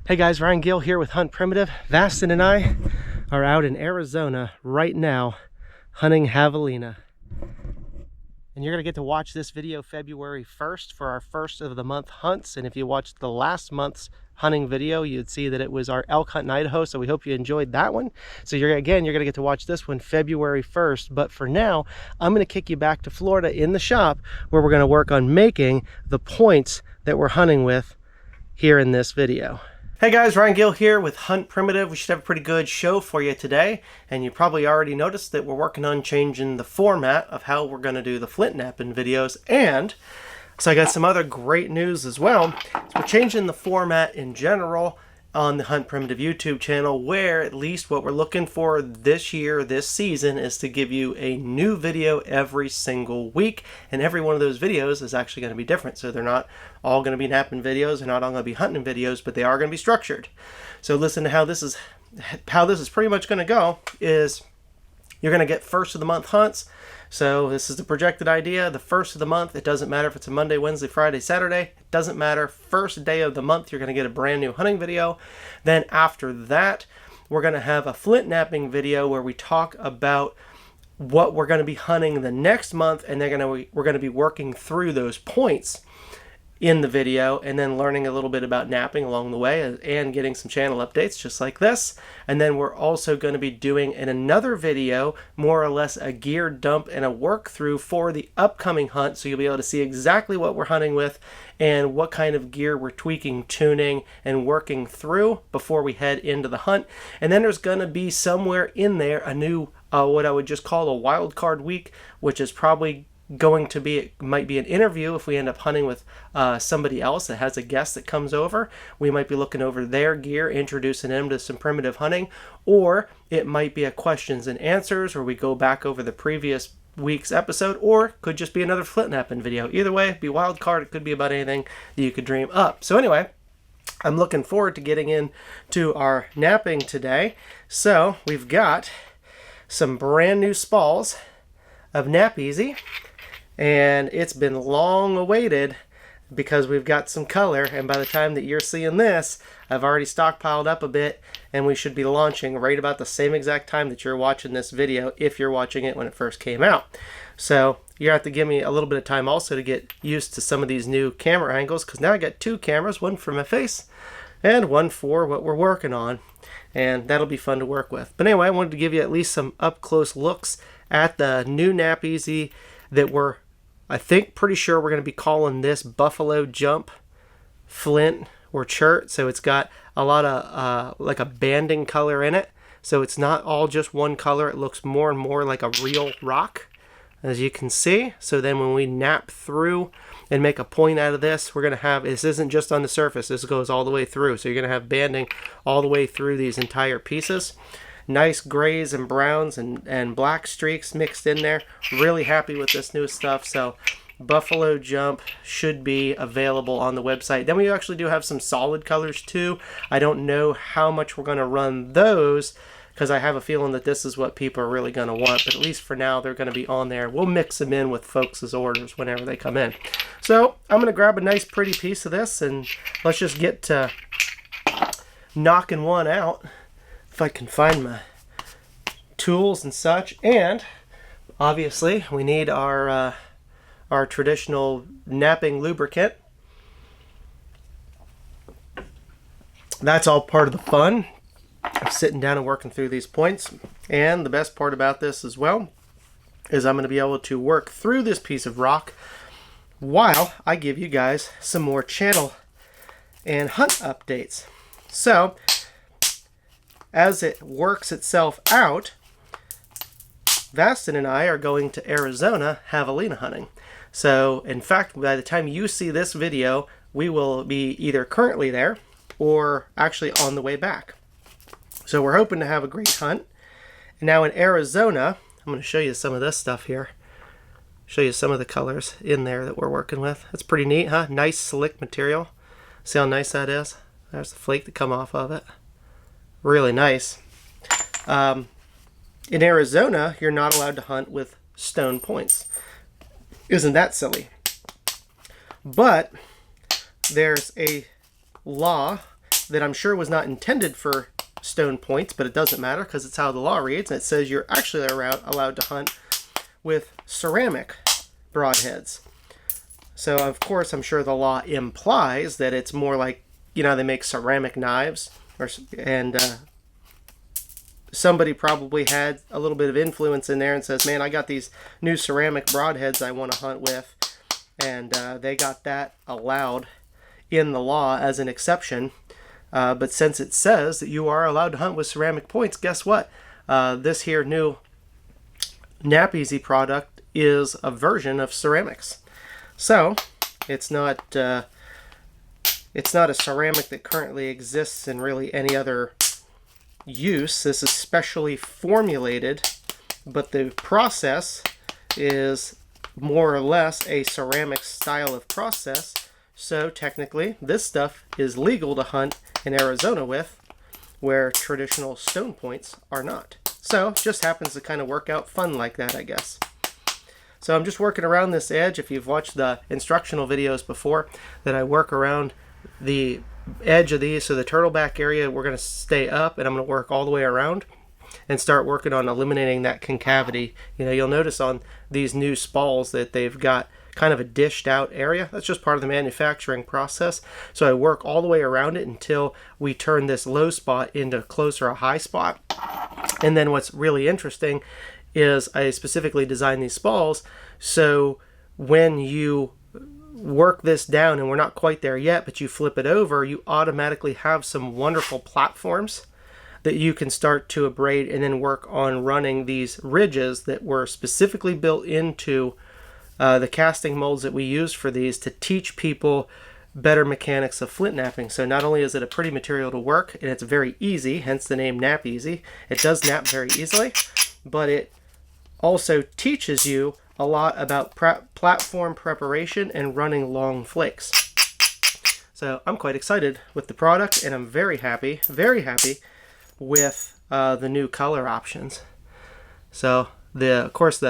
Hey guys, Ryan Gill here with Hunt Primitive. Vastin and I are out in Arizona right now hunting javelina. And you're going to get to watch this video February 1st for our first of the month hunts. And if you watched the last month's hunting video, you'd see that it was our elk hunt in Idaho. So we hope you enjoyed that one. So you're going to get to watch this one February 1st. But for now, I'm going to kick you back to Florida in the shop where we're going to work on making the points that we're hunting with here in this video. Hey guys, Ryan Gill here with Hunt Primitive. We should have a pretty good show for you today, and you probably already noticed that we're working on changing the format of how we're going to do the Flint Knapping videos, and so I got some other great news as well. So we're changing the format in general on the Hunt Primitive YouTube channel, where at least what we're looking for this year, this season, is to give you a new video every single week, and every one of those videos is actually going to be different. So they're not all going to be napping videos, they're not all going to be hunting videos, but they are going to be structured. So listen to how this is pretty much going to go. Is you're going to get first of the month hunts. So this is the projected idea. The first of the month, it doesn't matter if it's a Monday, Wednesday, Friday, Saturday. It doesn't matter. First day of the month, you're going to get a brand new hunting video. Then after that, we're going to have a Flint Knapping video where we talk about what we're going to be hunting the next month, and we're going to be working through those points in the video, and then learning a little bit about napping along the way and getting some channel updates just like this. And then we're also going to be doing in another video more or less a gear dump and a work through for the upcoming hunt, so you'll be able to see exactly what we're hunting with and what kind of gear we're tweaking, tuning, and working through before we head into the hunt. And then there's going to be somewhere in there a new what I would just call a wild card week, which is probably going to be, it might be an interview if we end up hunting with somebody else that has a guest that comes over. We might be looking over their gear, introducing them to some primitive hunting, or it might be a questions and answers where we go back over the previous week's episode, or could just be another Flint Knapping video. Either way, it'd be wild card. It could be about anything that you could dream up. So anyway, I'm looking forward to getting into our napping today. So we've got some brand new spalls of KnapEasy, and it's been long awaited because we've got some color, and by the time that you're seeing this, I've already stockpiled up a bit, and we should be launching right about the same exact time that you're watching this video, if you're watching it when it first came out. So you have to give me a little bit of time also to get used to some of these new camera angles, because now I got two cameras, one for my face and one for what we're working on, and that'll be fun to work with. But anyway, I wanted to give you at least some up close looks at the new KnapEasy that we're, I think, pretty sure we're going to be calling this Buffalo Jump Flint or Chert. So it's got a lot of like a banding color in it. So it's not all just one color. It looks more and more like a real rock, as you can see. So then when we nap through and make a point out of this, we're going to have, this isn't just on the surface, this goes all the way through. So you're going to have banding all the way through these entire pieces. Nice grays and browns and black streaks mixed in there. Really happy with this new stuff. So Buffalo Jump should be available on the website. Then we actually do have some solid colors too. I don't know how much we're going to run those, because I have a feeling that this is what people are really going to want. But at least for now, they're going to be on there. We'll mix them in with folks' orders whenever they come in. So I'm going to grab a nice pretty piece of this, and let's just get to knocking one out. If I can find my tools and such. And obviously we need our traditional napping lubricant. That's all part of the fun of sitting down and working through these points. And the best part about this as well is I'm going to be able to work through this piece of rock while I give you guys some more channel and hunt updates. So as it works itself out, Vastin and I are going to Arizona javelina hunting. So in fact, by the time you see this video, we will be either currently there or actually on the way back. So we're hoping to have a great hunt. And now in Arizona, I'm going to show you some of this stuff here. Show you some of the colors in there that we're working with. That's pretty neat, huh? Nice slick material. See how nice that is? There's the flake that come off of it. Really nice. In Arizona, you're not allowed to hunt with stone points. Isn't that silly? But there's a law that I'm sure was not intended for stone points, but it doesn't matter because it's how the law reads, and it says you're actually allowed to hunt with ceramic broadheads. So of course I'm sure the law implies that it's more like, you know, they make ceramic knives, and somebody probably had a little bit of influence in there and says, man, I got these new ceramic broadheads I want to hunt with, and they got that allowed in the law as an exception. But since it says that you are allowed to hunt with ceramic points, guess what? This here new KnapEasy product is a version of ceramics. So it's not a ceramic that currently exists in really any other use. This is specially formulated, but the process is more or less a ceramic style of process. So technically this stuff is legal to hunt in Arizona with, where traditional stone points are not. So just happens to kind of work out fun like that, I guess. So I'm just working around this edge. If you've watched the instructional videos before, that I work around the edge of these. So the turtleback area, we're going to stay up, and I'm going to work all the way around and start working on eliminating that concavity. You know, you'll notice on these new spalls that they've got kind of a dished out area. That's just part of the manufacturing process. So I work all the way around it until we turn this low spot into closer a high spot. And then what's really interesting is I specifically designed these spalls so when you work this down, and we're not quite there yet, but you flip it over, you automatically have some wonderful platforms that you can start to abrade and then work on running these ridges that were specifically built into the casting molds that we use for these to teach people better mechanics of flint knapping. So not only is it a pretty material to work, and it's very easy, hence the name KnapEasy. It does knap very easily, but it also teaches you a lot about platform preparation and running long flakes. So I'm quite excited with the product, and I'm very happy with the new color options. So of course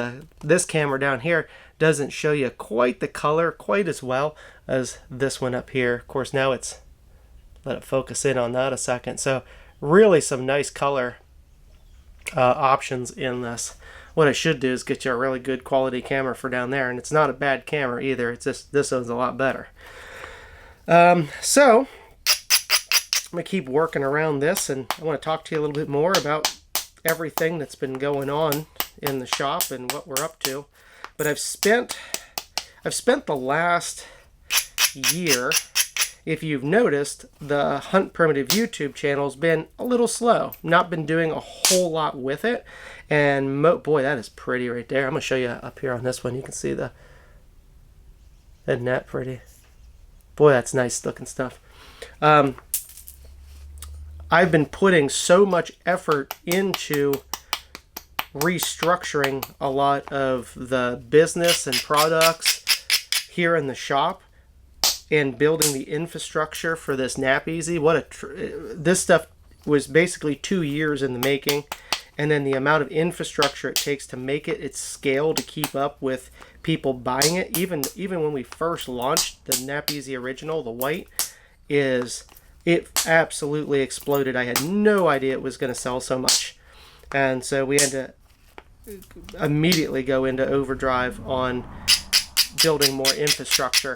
this camera down here doesn't show you quite the color quite as well as this one up here. Of course, now let it focus in on that a second. So really some nice color options in this. What I should do is get you a really good quality camera for down there, and it's not a bad camera either. It's just this one's a lot better. So I'm gonna keep working around this, and I want to talk to you a little bit more about everything that's been going on in the shop and what we're up to. But I've spent the last year, if you've noticed, the Hunt Primitive YouTube channel's been a little slow. Not been doing a whole lot with it. And boy, that is pretty right there. I'm going to show you up here on this one. You can see isn't that pretty? Boy, that's nice looking stuff. I've been putting so much effort into restructuring a lot of the business and products here in the shop and building the infrastructure for this KnapEasy. This stuff was basically 2 years in the making, and then the amount of infrastructure it takes to make its scale to keep up with people buying it. Even when we first launched the KnapEasy original, the white, it absolutely exploded. I had no idea it was going to sell so much, and so we had to immediately go into overdrive on building more infrastructure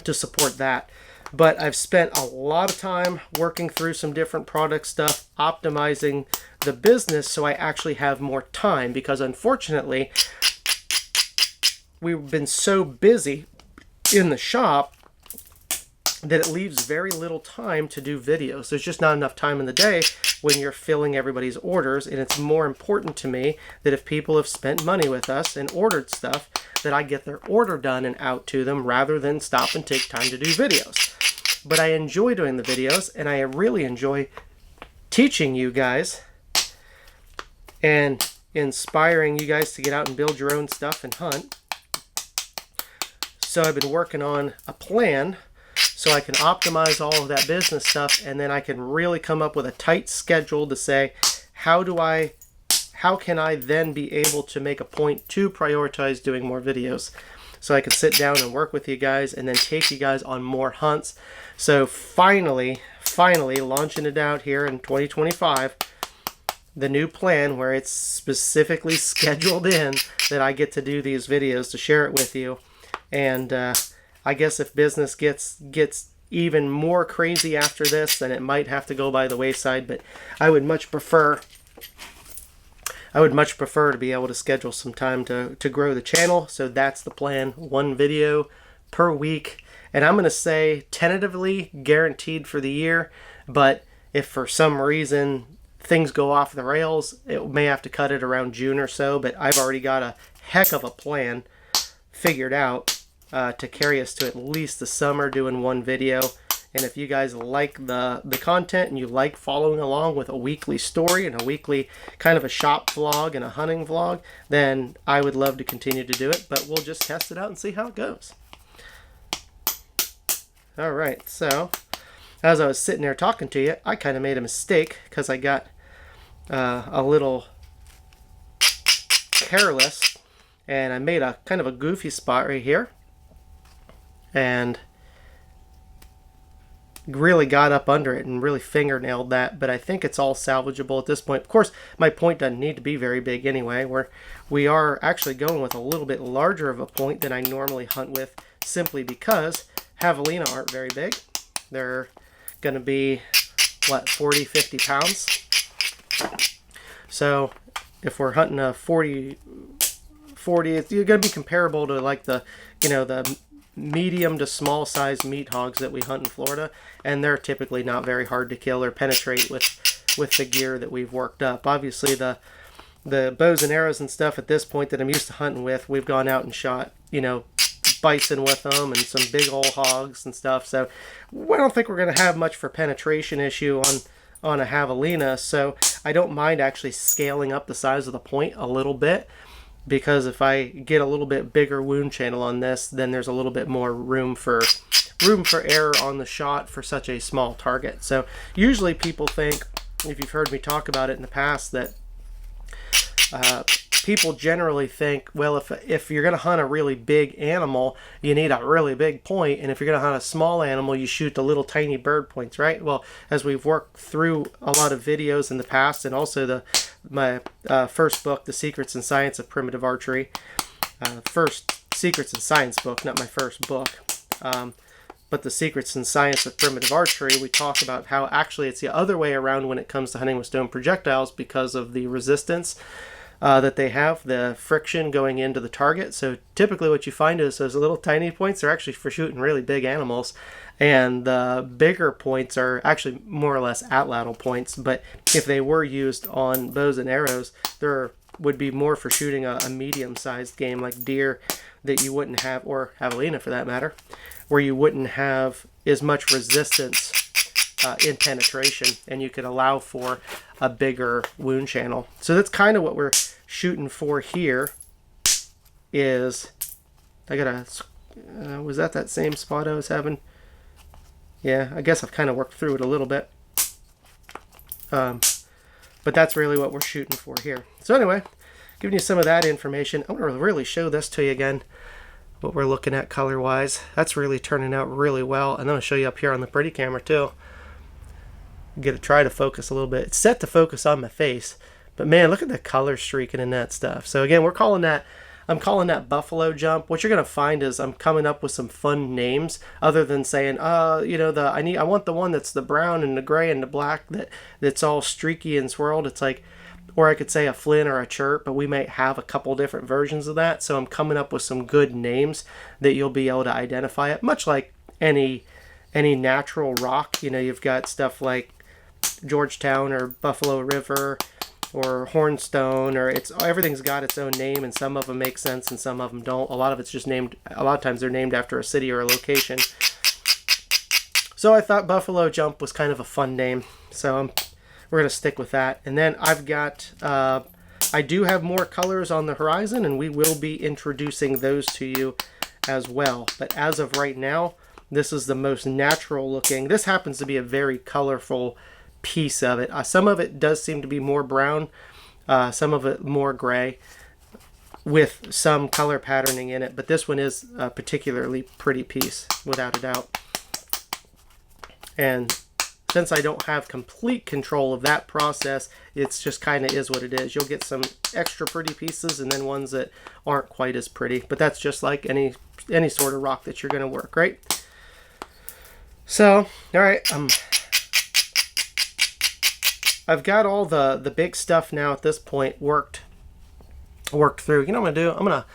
to support that. But I've spent a lot of time working through some different product stuff, optimizing the business so I actually have more time, because unfortunately we've been so busy in the shop that it leaves very little time to do videos. There's just not enough time in the day when you're filling everybody's orders, and it's more important to me that if people have spent money with us and ordered stuff, that I get their order done and out to them rather than stop and take time to do videos. But I enjoy doing the videos, and I really enjoy teaching you guys and inspiring you guys to get out and build your own stuff and hunt. So I've been working on a plan so I can optimize all of that business stuff, and then I can really come up with a tight schedule to say, how can I then be able to make a point to prioritize doing more videos, so I can sit down and work with you guys and then take you guys on more hunts. So finally finally launching it out here in 2025. The new plan where it's specifically scheduled in that I get to do these videos to share it with you. And I guess if business gets even more crazy after this, then it might have to go by the wayside. But I would much prefer to be able to schedule some time to grow the channel. So that's the plan. 1 video per week. And I'm going to say tentatively guaranteed for the year. But if for some reason things go off the rails, it may have to cut it around June or so. But I've already got a heck of a plan figured out to carry us to at least the summer doing 1 video. And if you guys like the content and you like following along with a weekly story and a weekly kind of a shop vlog and a hunting vlog, then I would love to continue to do it. But we'll just test it out and see how it goes. All right, so as I was sitting there talking to you, I kind of made a mistake because I got a little careless and I made a kind of a goofy spot right here and really got up under it and really fingernailed that, but I think it's all salvageable at this point. Of course, my point doesn't need to be very big anyway. We are actually going with a little bit larger of a point than I normally hunt with, simply because Javelina aren't very big. They're going to be, what, 40, 50 pounds? So if we're hunting a 40, it's going to be comparable to like the, the medium to small size meat hogs that we hunt in Florida, and they're typically not very hard to kill or penetrate with the gear that we've worked up. Obviously the bows and arrows and stuff at this point that I'm used to hunting with, we've gone out and shot, bison with them and some big old hogs and stuff, so I don't think we're going to have much for penetration issue on a Javelina. So I don't mind actually scaling up the size of the point a little bit, because if I get a little bit bigger wound channel on this, then there's a little bit more room for error on the shot for such a small target. So usually people think, if you've heard me talk about it in the past, that people generally think, well, if you're going to hunt a really big animal, you need a really big point, and if you're going to hunt a small animal, you shoot the little tiny bird points, right? Well, as we've worked through a lot of videos in the past, and also my first book, The Secrets and Science of Primitive Archery, first Secrets and Science book, not my first book, but The Secrets and Science of Primitive Archery, we talk about how actually it's the other way around when it comes to hunting with stone projectiles, because of the resistance that they have, the friction going into the target. So typically what you find is those little tiny points are actually for shooting really big animals, and the bigger points are actually more or less atlatl points, but if they were used on bows and arrows, there would be more for shooting a medium-sized game like deer that you wouldn't have, or Javelina for that matter, where you wouldn't have as much resistance in penetration, and you could allow for a bigger wound channel. So that's kind of what we're shooting for here. Is I gotta was that same spot I was having? Yeah, I guess I've kind of worked through it a little bit, but that's really what we're shooting for here. So anyway, giving you some of that information. I'm gonna really show this to you again, what we're looking at color wise. That's really turning out really well, and I'm gonna show you up here on the pretty camera too. Get to try to focus a little bit. It's set to focus on my face, but man, look at the color streaking in that stuff. So again, I'm calling that buffalo jump. What you're gonna find is I'm coming up with some fun names other than saying, I want the one that's the brown and the gray and the black that's all streaky and swirled. It's like, or I could say a Flint or a chirp, but we might have a couple different versions of that. So I'm coming up with some good names that you'll be able to identify it, much like any natural rock. You've got stuff like Georgetown or Buffalo River or Hornstone, or everything's got its own name, and some of them make sense and some of them don't. A lot of times they're named after a city or a location. So I thought Buffalo Jump was kind of a fun name, so we're going to stick with that. And then I've got I do have more colors on the horizon, and we will be introducing those to you as well. But as of right now, this is the most natural looking. This happens to be a very colorful piece of it. Some of it does seem to be more brown, some of it more gray, with some color patterning in it, but this one is a particularly pretty piece, without a doubt. And since I don't have complete control of that process, it's just kind of is what it is. You'll get some extra pretty pieces and then ones that aren't quite as pretty. But that's just like any sort of rock that you're going to work, right? So, all right, I've got all the big stuff now at this point worked through. You know what I'm going to do? I'm going to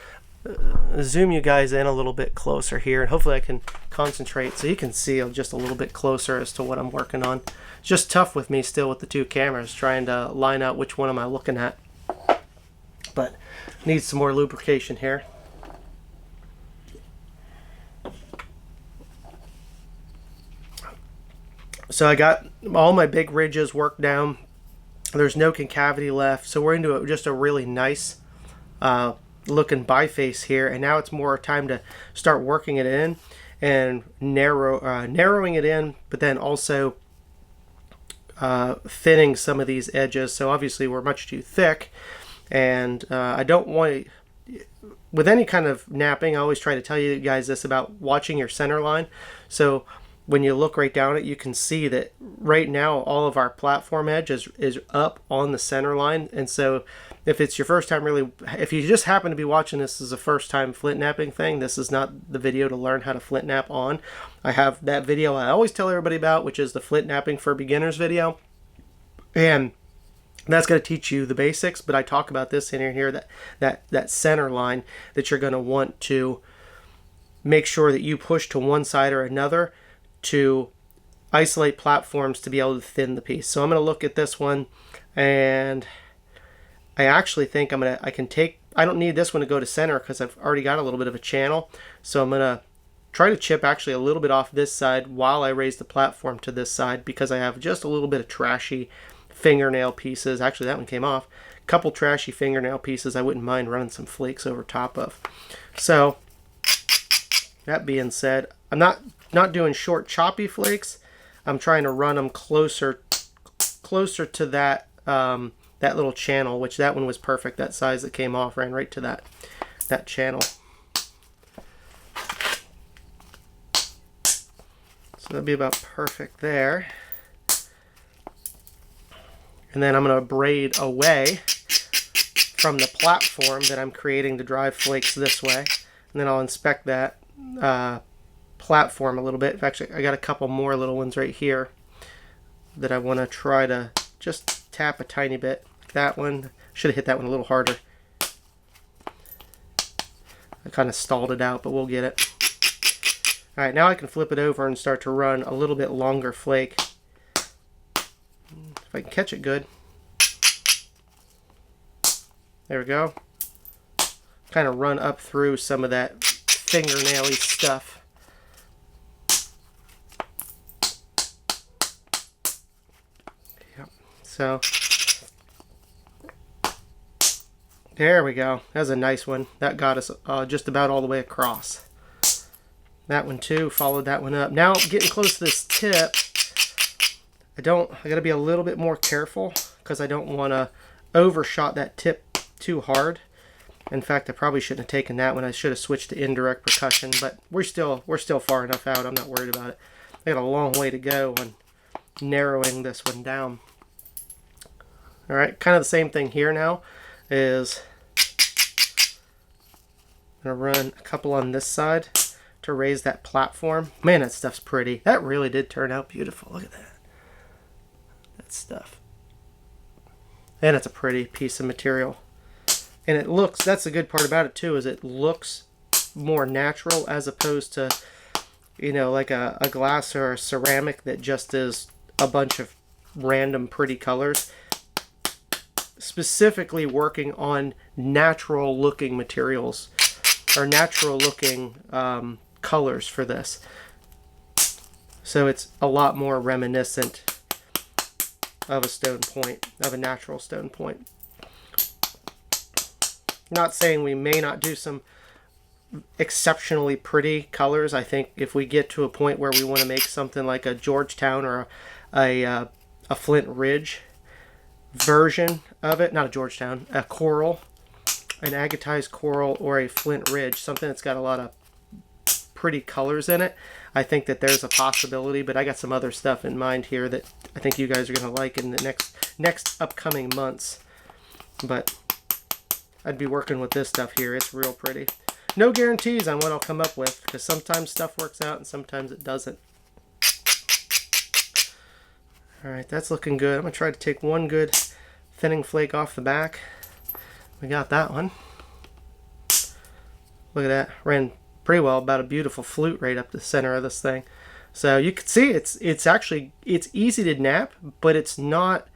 zoom you guys in a little bit closer here, and hopefully I can concentrate so you can see just a little bit closer as to what I'm working on. It's just tough with me still with the two cameras, trying to line out which one am I looking at. But need some more lubrication here. So I got all my big ridges worked down. There's no concavity left, so we're into just a really nice looking biface here, and now it's more time to start working it in and narrowing it in, but then also thinning some of these edges. So obviously we're much too thick, and I don't want to, with any kind of knapping, I always try to tell you guys this about watching your center line. So when you look right down it, you can see that right now all of our platform edge is up on the center line. And so if it's your first time really, if you just happen to be watching this as a first time flint knapping thing, this is not the video to learn how to flint knap on. I have that video I always tell everybody about, which is the flint knapping for beginners video. And that's going to teach you the basics, but I talk about this in here, that center line that you're going to want to make sure that you push to one side or another to isolate platforms to be able to thin the piece. So I'm going to look at this one, and I actually think I don't need this one to go to center because I've already got a little bit of a channel. So I'm going to try to chip actually a little bit off this side while I raise the platform to this side, because I have just a little bit of trashy fingernail pieces. Actually, that one came off. A couple trashy fingernail pieces I wouldn't mind running some flakes over top of. So that being said, I'm not doing short choppy flakes. I'm trying to run them closer to that that little channel, which that one was perfect. That size that came off ran right to that channel. So that'd be about perfect there. And then I'm going to braid away from the platform that I'm creating to drive flakes this way. And then I'll inspect that platform a little bit. Actually, I got a couple more little ones right here that I want to try to just tap a tiny bit. Like that one. Should have hit that one a little harder. I kind of stalled it out, but we'll get it. Alright, now I can flip it over and start to run a little bit longer flake. If I can catch it good. There we go. Kind of run up through some of that fingernail-y stuff. Yep. So there we go. That was a nice one. That got us just about all the way across. That one too, followed that one up. Now getting close to this tip, I gotta be a little bit more careful because I don't want to overshot that tip too hard. In fact, I probably shouldn't have taken that one. I should have switched to indirect percussion, but we're still far enough out. I'm not worried about it. I got a long way to go on narrowing this one down. All right, kind of the same thing here now is I'm gonna run a couple on this side to raise that platform. Man, that stuff's pretty. That really did turn out beautiful. Look at that. That stuff. And it's a pretty piece of material. And it looks, that's the good part about it too, is it looks more natural as opposed to, you know, like a glass or a ceramic that just is a bunch of random pretty colors. Specifically working on natural looking materials or natural looking colors for this. So it's a lot more reminiscent of a stone point, of a natural stone point. Not saying we may not do some exceptionally pretty colors. I think if we get to a point where we want to make something like a Georgetown or a Flint Ridge version of it, not a Georgetown, a coral, an agatized coral or a Flint Ridge, something that's got a lot of pretty colors in it, I think that there's a possibility, but I got some other stuff in mind here that I think you guys are going to like in the next upcoming months. But I'd be working with this stuff here. It's real pretty. No guarantees on what I'll come up with, because sometimes stuff works out and sometimes it doesn't. Alright, that's looking good. I'm going to try to take one good thinning flake off the back. We got that one. Look at that. Ran pretty well. About a beautiful flute right up the center of this thing. So you can see it's easy to knap, but it's not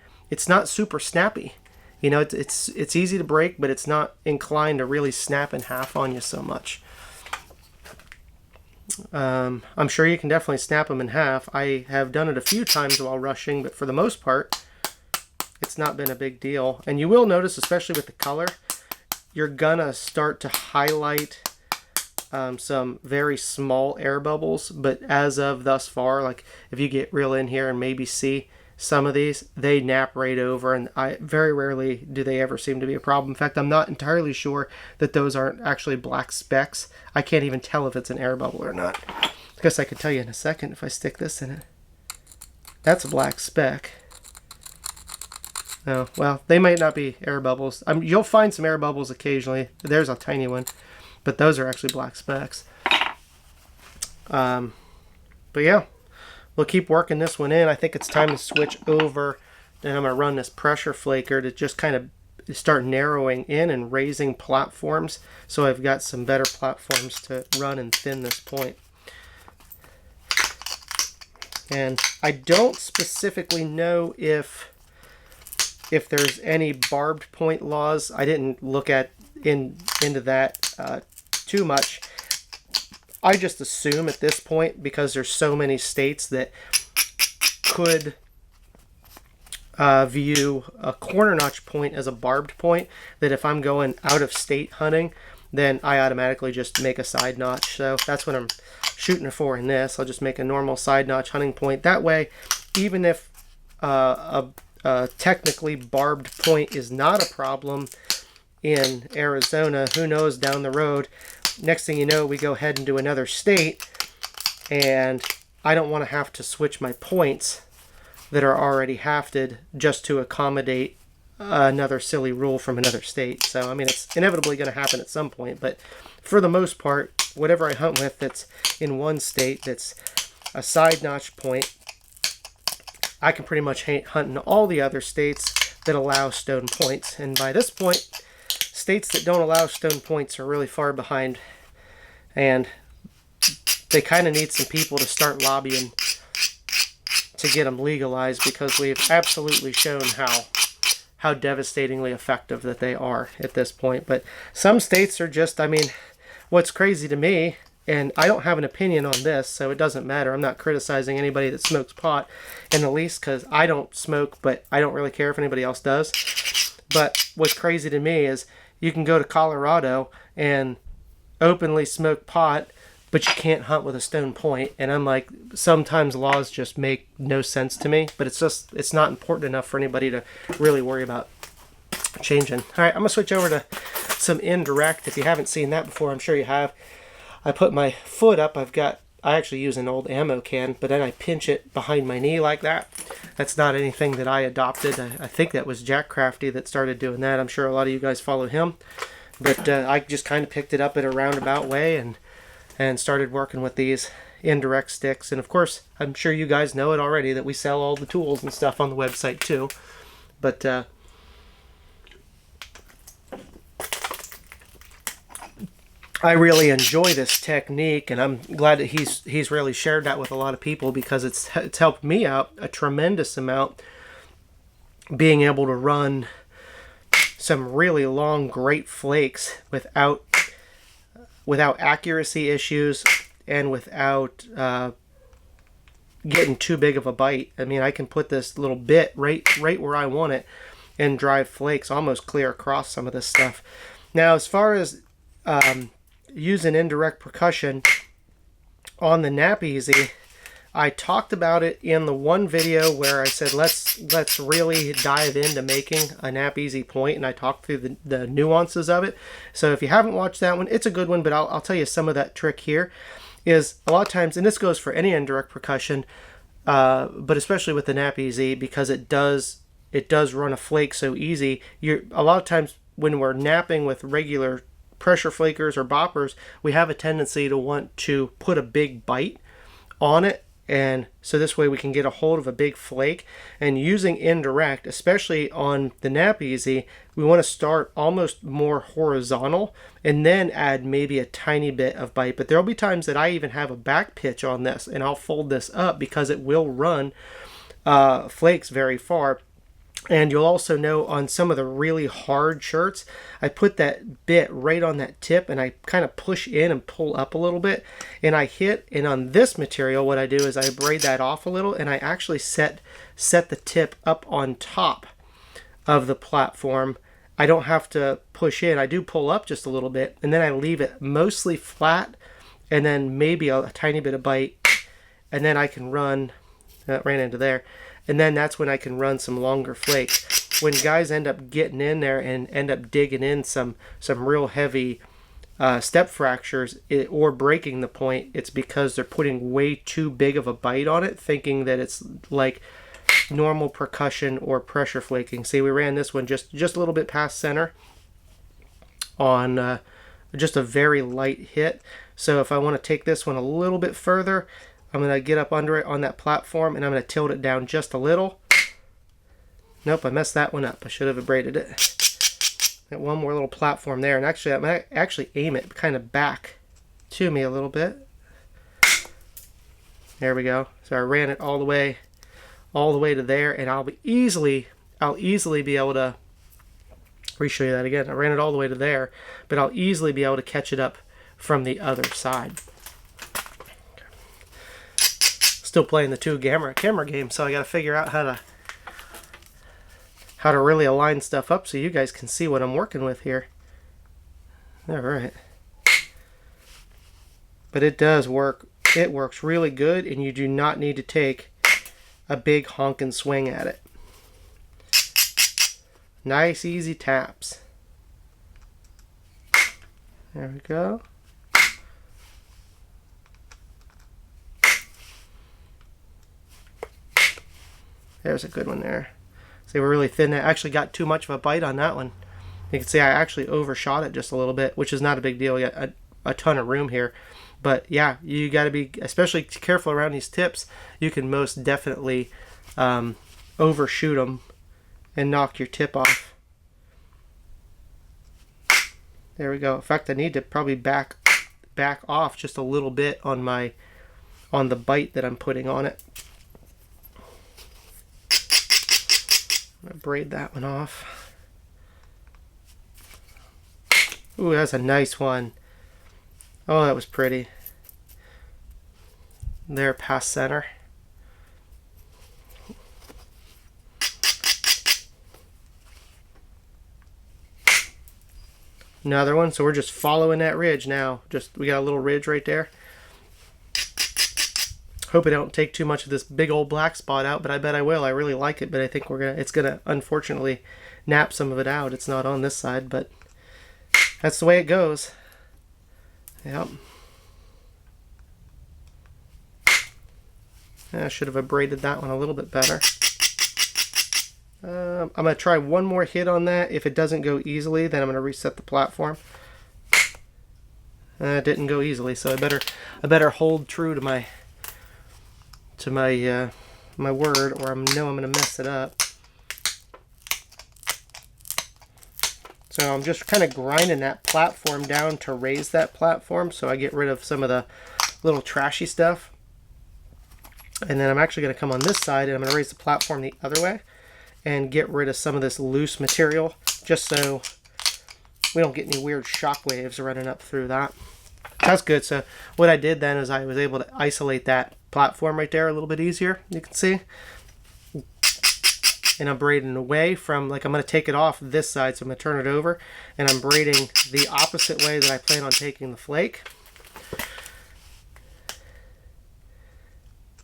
super snappy. You know, it's easy to break, but it's not inclined to really snap in half on you so much. I'm sure you can definitely snap them in half. I have done it a few times while rushing, but for the most part, it's not been a big deal. And you will notice, especially with the color, you're gonna start to highlight some very small air bubbles. But as of thus far, like if you get real in here and maybe see some of these, they nap right over, and very rarely do they ever seem to be a problem. In fact, I'm not entirely sure that those aren't actually black specks. I can't even tell if it's an air bubble or not. I guess I could tell you in a second if I stick this in it. That's a black speck. Oh, well, they might not be air bubbles. You'll find some air bubbles occasionally. There's a tiny one, but those are actually black specks. But yeah. We'll keep working this one in. I think it's time to switch over, and I'm going to run this pressure flaker to just kind of start narrowing in and raising platforms, so I've got some better platforms to run and thin this point. And I don't specifically know if there's any barbed point laws. I didn't look into that too much. I just assume at this point, because there's so many states that could view a corner notch point as a barbed point, that if I'm going out of state hunting, then I automatically just make a side notch. So that's what I'm shooting for in this. I'll just make a normal side notch hunting point. That way, even if a technically barbed point is not a problem in Arizona, who knows down the road, next thing you know, we go ahead and do another state, and I don't want to have to switch my points that are already hafted just to accommodate another silly rule from another state. So, I mean, it's inevitably going to happen at some point, but for the most part, whatever I hunt with that's in one state that's a side notch point, I can pretty much hunt in all the other states that allow stone points. And by this point, states that don't allow stone points are really far behind, and they kind of need some people to start lobbying to get them legalized, because we've absolutely shown how devastatingly effective that they are at this point. But some states are just, I mean, what's crazy to me, and I don't have an opinion on this, so it doesn't matter. I'm not criticizing anybody that smokes pot in the least, because I don't smoke, but I don't really care if anybody else does. But what's crazy to me is you can go to Colorado and openly smoke pot, but you can't hunt with a stone point. And I'm like, sometimes laws just make no sense to me, but it's not important enough for anybody to really worry about changing. All right, I'm gonna switch over to some indirect. If you haven't seen that before, I'm sure you have. I put my foot up. I actually use an old ammo can, but then I pinch it behind my knee like that. That's not anything that I adopted. I think that was Jack Crafty that started doing that. I'm sure a lot of you guys follow him. But I just kind of picked it up in a roundabout way and started working with these indirect sticks. And of course, I'm sure you guys know it already that we sell all the tools and stuff on the website too. But I really enjoy this technique, and I'm glad that he's really shared that with a lot of people, because it's helped me out a tremendous amount, being able to run some really long, great flakes without accuracy issues and without getting too big of a bite. I mean, I can put this little bit right where I want it and drive flakes almost clear across some of this stuff. Now, as far as using indirect percussion on the KnapEasy, I talked about it in the one video where I said let's really dive into making a KnapEasy point, and I talked through the nuances of it. So if you haven't watched that one, it's a good one, but I'll tell you some of that trick here. is a lot of times, and this goes for any indirect percussion, but especially with the KnapEasy, because it does run a flake so easy. A lot of times when we're napping with regular pressure flakers or boppers, we have a tendency to want to put a big bite on it, and so this way we can get a hold of a big flake. And using indirect, especially on the KnapEasy, we want to start almost more horizontal and then add maybe a tiny bit of bite. But there'll be times that I even have a back pitch on this, and I'll fold this up because it will run flakes very far. And you'll also know on some of the really hard shirts, I put that bit right on that tip and I kind of push in and pull up a little bit and I hit. And on this material, what I do is I braid that off a little and I actually set the tip up on top of the platform. I don't have to push in. I do pull up just a little bit and then I leave it mostly flat and then maybe a tiny bit of bite, and then I can run, ran into there. And then that's when I can run some longer flakes. When guys end up getting in there and end up digging in some real heavy step fractures or breaking the point, it's because they're putting way too big of a bite on it, thinking that it's like normal percussion or pressure flaking. See, we ran this one just a little bit past center on just a very light hit. So if I want to take this one a little bit further, I'm going to get up under it on that platform and I'm going to tilt it down just a little. Nope, I messed that one up. I should have abraded it. Got one more little platform there, and actually I'm going to actually aim it kind of back to me a little bit. There we go. So I ran it all the way to there, and I'll easily be able to re-show you that again. I ran it all the way to there, but I'll easily be able to catch it up from the other side. Still playing the two camera game, so I got to figure out how to really align stuff up so you guys can see what I'm working with here. All right, but it does work. It works really good, and you do not need to take a big honking swing at it. Nice, easy taps. There we go. There's a good one there. See, we're really thin. I actually got too much of a bite on that one. You can see I actually overshot it just a little bit, which is not a big deal. You got a ton of room here. But yeah, you got to be especially careful around these tips. You can most definitely overshoot them and knock your tip off. There we go. In fact, I need to probably back off just a little bit on the bite that I'm putting on it. I'm going to braid that one off. Ooh, that's a nice one. Oh, that was pretty. There, past center. Another one. So we're just following that ridge now. We got a little ridge right there. Hope I don't take too much of this big old black spot out, but I bet I will. I really like it, but I think it's gonna unfortunately nap some of it out. It's not on this side, but that's the way it goes. Yep. I should have abraded that one a little bit better. I'm gonna try one more hit on that. If it doesn't go easily, then I'm gonna reset the platform. It didn't go easily, so I better hold true to my my word, or I know I'm gonna mess it up. So I'm just kind of grinding that platform down to raise that platform, so I get rid of some of the little trashy stuff. And then I'm actually going to come on this side and I'm going to raise the platform the other way and get rid of some of this loose material, just so we don't get any weird shock waves running up through that. That's good. So what I did then is I was able to isolate that platform right there a little bit easier, you can see. And I'm braiding away from, like, I'm going to take it off this side, so I'm going to turn it over, and I'm braiding the opposite way that I plan on taking the flake.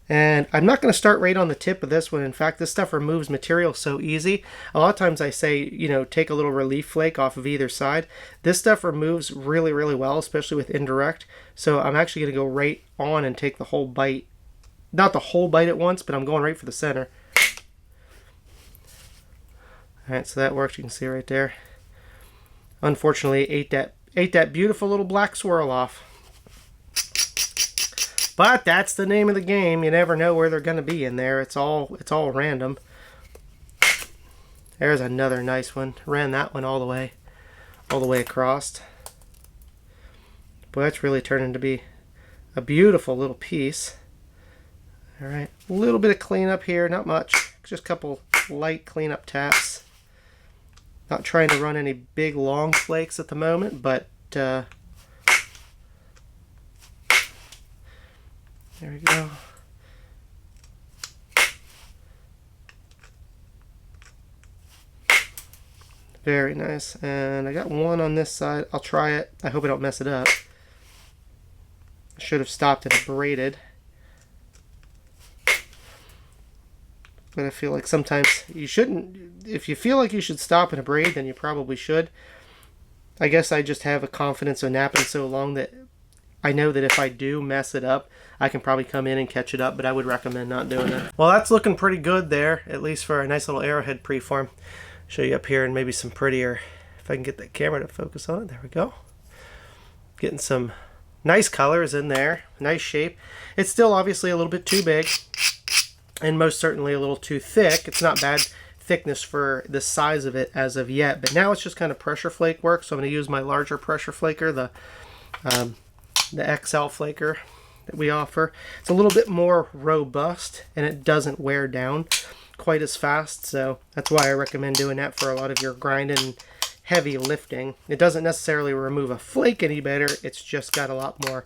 And I'm not going to start right on the tip of this one. In fact, this stuff removes material so easy. A lot of times I say, you know, take a little relief flake off of either side. This stuff removes really, really well, especially with indirect. So I'm actually going to go right on and take the whole bite. Not the whole bite at once, but I'm going right for the center. Alright, so that works. You can see right there. Unfortunately, ate that beautiful little black swirl off. But that's the name of the game. You never know where they're going to be in there. It's all random. There's another nice one. Ran that one all the way across. Boy, that's really turning to be a beautiful little piece. All right, a little bit of cleanup here, not much. Just a couple light cleanup taps. Not trying to run any big long flakes at the moment, but there we go. Very nice. And I got one on this side. I'll try it. I hope I don't mess it up. I should have stopped and abraded. But I feel like sometimes you shouldn't. If you feel like you should stop and abrade, then you probably should. I guess I just have a confidence of napping so long that I know that if I do mess it up, I can probably come in and catch it up, but I would recommend not doing that. Well, that's looking pretty good there, at least for a nice little arrowhead preform. Show you up here and maybe some prettier, if I can get the camera to focus on it. There we go. Getting some nice colors in there, nice shape. It's still obviously a little bit too big, and most certainly a little too thick. It's not bad thickness for the size of it as of yet, but now it's just kind of pressure flake work, so I'm going to use my larger pressure flaker, the XL flaker that we offer. It's a little bit more robust and it doesn't wear down quite as fast, so that's why I recommend doing that for a lot of your grinding and heavy lifting. It doesn't necessarily remove a flake any better, it's just got a lot more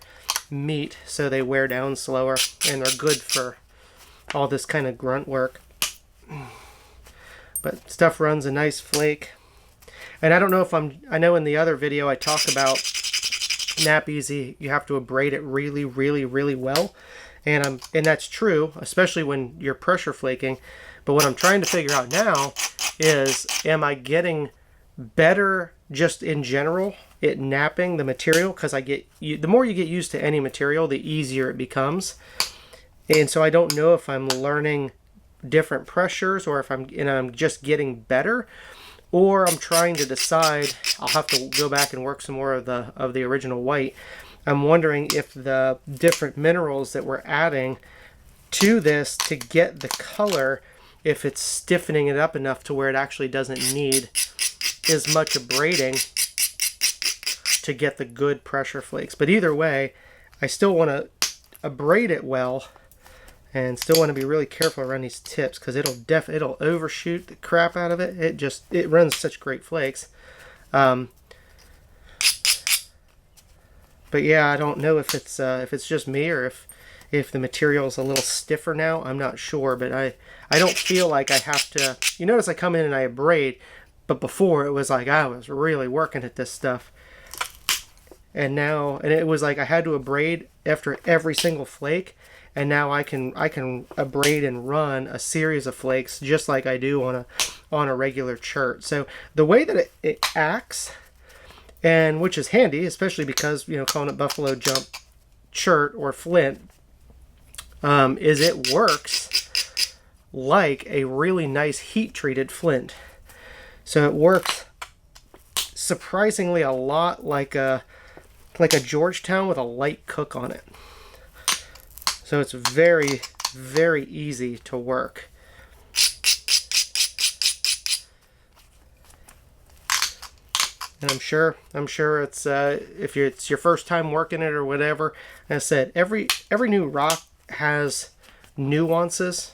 meat, so they wear down slower and are good for all this kind of grunt work. But stuff runs a nice flake. And I don't know if I know in the other video I talk about KnapEasy, you have to abrade it really, really, really well. And that's true, especially when you're pressure flaking. But what I'm trying to figure out now is, am I getting better just in general at napping the material? Because the more you get used to any material, the easier it becomes. And so I don't know if I'm learning different pressures or if I'm just getting better, or I'm trying to decide. I'll have to go back and work some more of the original white. I'm wondering if the different minerals that we're adding to this to get the color, if it's stiffening it up enough to where it actually doesn't need as much abrading to get the good pressure flakes. But either way, I still want to abrade it well and still want to be really careful around these tips, because it'll overshoot the crap out of it. It runs such great flakes. But yeah, I don't know if it's just me or if the material's a little stiffer now. I'm not sure, but I don't feel like I have to. You notice I come in and I abrade, but before it was like I was really working at this stuff. And it was like I had to abrade after every single flake. And now I can abrade and run a series of flakes just like I do on a regular chert. So the way that it acts, and which is handy, especially because, you know, calling it Buffalo Jump chert or Flint, is it works like a really nice heat treated flint. So it works surprisingly a lot like a Georgetown with a light cook on it. So it's very, very easy to work. And I'm sure it's if it's your first time working it or whatever. As I said, every new rock has nuances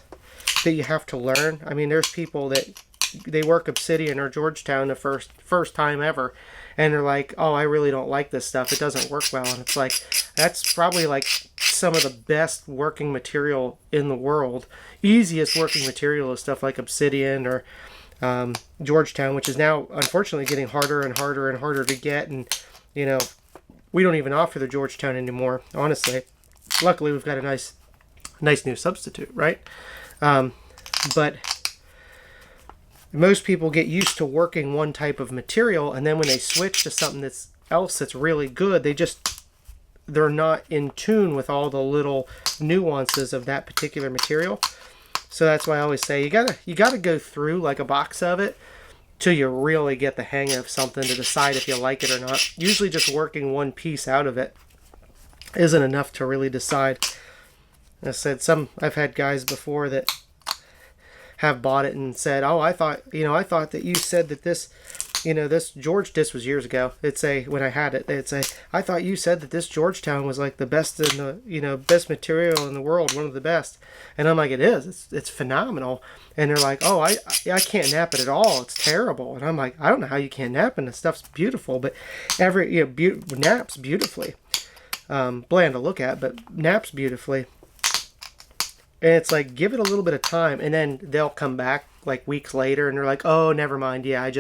that you have to learn. I mean, there's people that they work Obsidian or Georgetown the first time ever, and they're like, oh, I really don't like this stuff. It doesn't work well. And it's like, that's probably like some of the best working material in the world. Easiest working material is stuff like Obsidian or Georgetown, which is now unfortunately getting harder and harder and harder to get. And, you know, we don't even offer the Georgetown anymore, honestly. Luckily, we've got a nice Nice new substitute, right? But most people get used to working one type of material, and then when they switch to something else that's really good, they're not in tune with all the little nuances of that particular material. So that's why I always say you gotta go through like a box of it till you really get the hang of something to decide if you like it or not. Usually just working one piece out of it isn't enough to really decide. I said I've had guys before that have bought it and said, "Oh, I thought that you said that this, this this was years ago. When I had it, I thought you said that this Georgetown was like the best in the, best material in the world, one of the best." And I'm like, "It is. It's phenomenal." And they're like, "Oh, I can't nap it at all. It's terrible." And I'm like, "I don't know how you can't nap, and the stuff's beautiful, but naps beautifully. Bland to look at, but naps beautifully." And it's like, give it a little bit of time, and then they'll come back like weeks later and they're like, "Oh, never mind. Yeah,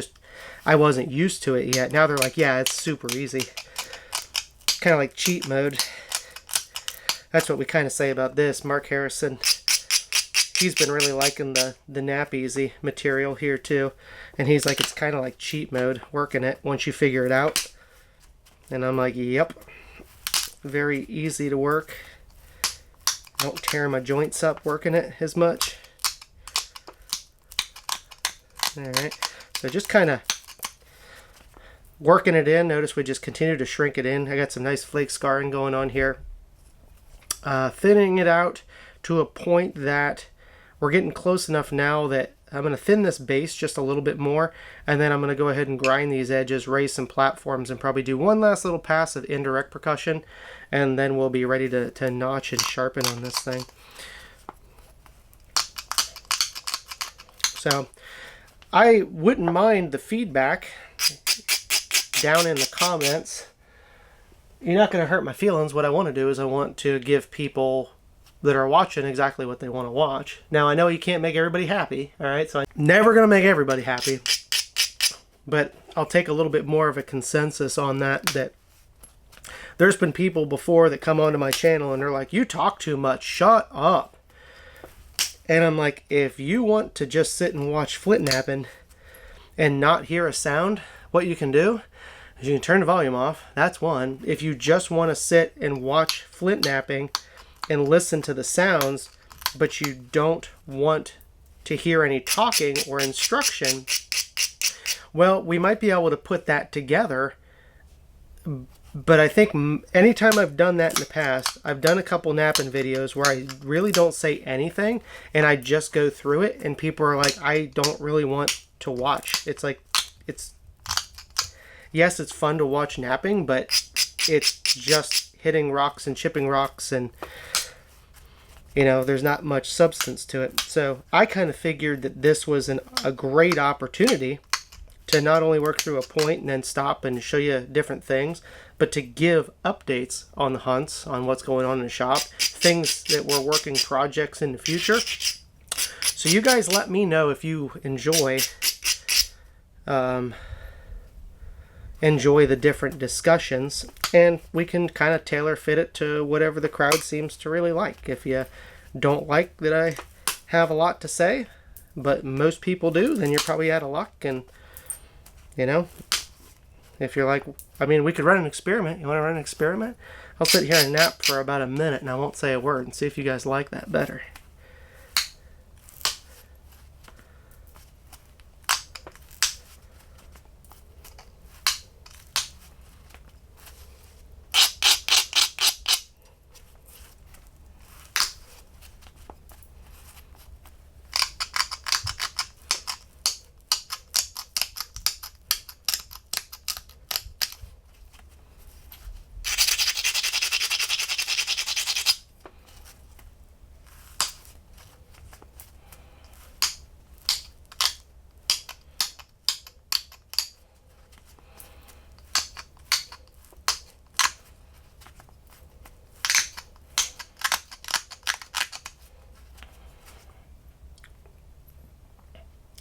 I wasn't used to it yet." Now they're like, "Yeah, it's super easy." Kind of like cheat mode. That's what we kind of say about this. Mark Harrison, he's been really liking the KnapEasy material here too. And he's like, it's kind of like cheat mode, working it once you figure it out. And I'm like, yep. Very easy to work. Don't tear my joints up working it as much. Alright, so just kind of working it in. Notice we just continue to shrink it in. I got some nice flake scarring going on here. Thinning it out to a point that we're getting close enough now that I'm going to thin this base just a little bit more, and then I'm going to go ahead and grind these edges, raise some platforms, and probably do one last little pass of indirect percussion, and then we'll be ready to notch and sharpen on this thing. So I wouldn't mind the feedback down in the comments. You're not going to hurt my feelings. What I want to do is I want to give people that are watching exactly what they want to watch. Now, I know you can't make everybody happy, all right? So I'm never going to make everybody happy. But I'll take a little bit more of a consensus on that there's been people before that come onto my channel and they're like, "You talk too much. Shut up." And I'm like, if you want to just sit and watch Flint Knapping and not hear a sound, what you can do is you can turn the volume off. That's one. If you just want to sit and watch Flint Knapping and listen to the sounds, but you don't want to hear any talking or instruction, well, we might be able to put that together. But I think anytime I've done that in the past, I've done a couple napping videos where I really don't say anything and I just go through it, and people are like, "I don't really want to watch." It's like, yes, it's fun to watch napping, but it's just hitting rocks and chipping rocks, and there's not much substance to it. So I kind of figured that this was a great opportunity to not only work through a point and then stop and show you different things, but to give updates on the hunts, on what's going on in the shop, things that we're working projects in the future. So you guys let me know if you enjoy the different discussions, and we can kind of tailor fit it to whatever the crowd seems to really like. If you don't like that I have a lot to say, but most people do, then you're probably out of luck. And if you're like, we could run an experiment. You want to run an experiment? I'll sit here and nap for about a minute and I won't say a word and see if you guys like that better.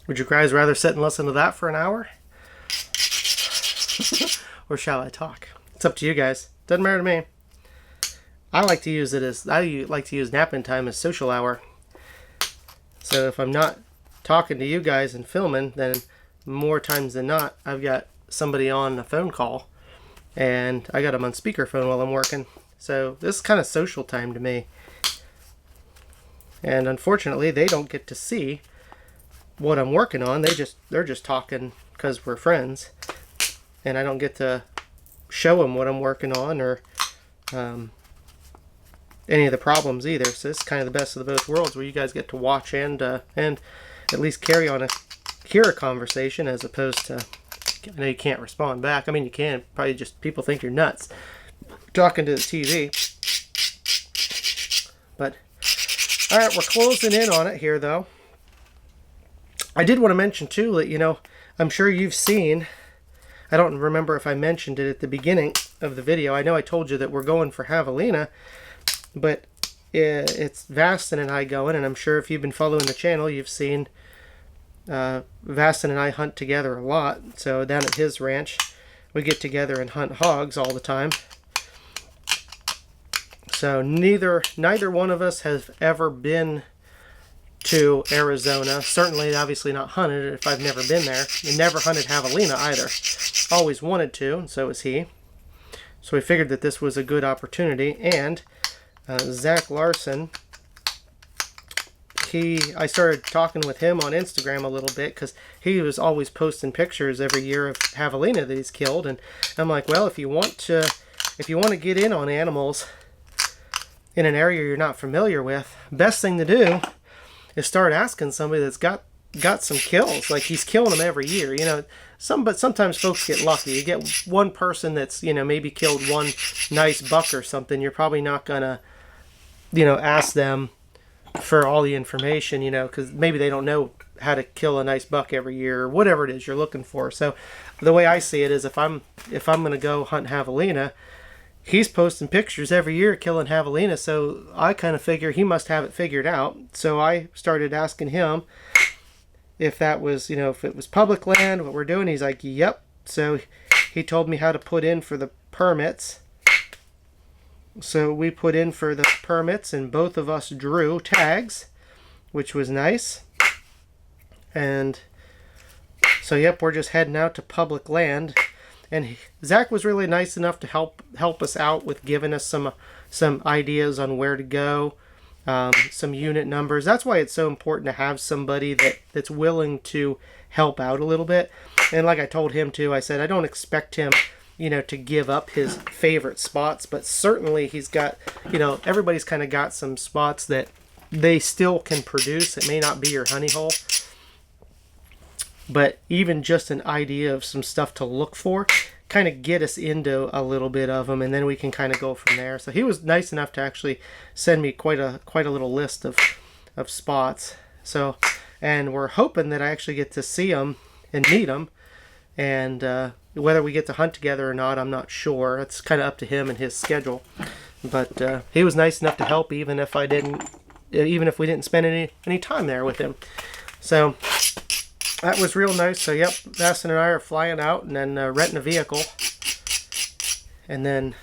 Would you guys rather sit and listen to that for an hour? Or shall I talk? It's up to you guys. Doesn't matter to me. I like to use napping time as social hour. So if I'm not talking to you guys and filming, then more times than not, I've got somebody on a phone call, and I got them on speakerphone while I'm working. So this is kind of social time to me. And unfortunately, they don't get to see what I'm working on. They're just talking because we're friends, and I don't get to show them what I'm working on or any of the problems either. So this is kind of the best of the both worlds, where you guys get to watch and at least hear a conversation, as opposed to, I know you can't respond back. I mean, you can, probably just people think you're nuts talking to the TV. But all right, we're closing in on it here, though. I did want to mention too that, you know, I'm sure you've seen, I don't remember if I mentioned it at the beginning of the video. I know I told you that we're going for Javelina, but it's Vastin and I going, and I'm sure if you've been following the channel, you've seen Vastin and I hunt together a lot. So down at his ranch, we get together and hunt hogs all the time. So neither one of us has ever been to Arizona. Certainly, obviously not hunted it if I've never been there. We never hunted Javelina either. Always wanted to, and so was he. So we figured that this was a good opportunity. And Zach Larson, I started talking with him on Instagram a little bit, because he was always posting pictures every year of Javelina that he's killed. And I'm like, well, if you want to get in on animals in an area you're not familiar with, best thing to do is start asking somebody that's got some kills. Like, he's killing them every year, you know. But sometimes folks get lucky. You get one person that's, you know, maybe killed one nice buck or something. You're probably not gonna, you know, ask them for all the information, you know, because maybe they don't know how to kill a nice buck every year, or whatever it is you're looking for. So the way I see it is, if I'm gonna go hunt Javelina, he's posting pictures every year killing Javelina, so I kind of figure he must have it figured out. So I started asking him if that was, you know, if it was public land, what we're doing. He's like, yep. So he told me how to put in for the permits. So we put in for the permits, and both of us drew tags, which was nice. And so, yep, we're just heading out to public land. And Zach was really nice enough to help us out with giving us some ideas on where to go, some unit numbers. That's why it's so important to have somebody that's willing to help out a little bit. And like I told him too, I said I don't expect him, you know, to give up his favorite spots, but certainly he's got, you know, everybody's kind of got some spots that they still can produce. It may not be your honey hole, but even just an idea of some stuff to look for, kind of get us into a little bit of them, and then we can kind of go from there. So he was nice enough to actually send me quite a little list of spots. So, and we're hoping that I actually get to see them and meet them, and whether we get to hunt together or not, I'm not sure. It's kind of up to him and his schedule. But he was nice enough to help, even if we didn't spend any time there with him. So that was real nice. So yep, Vastin and I are flying out and then renting a vehicle, and then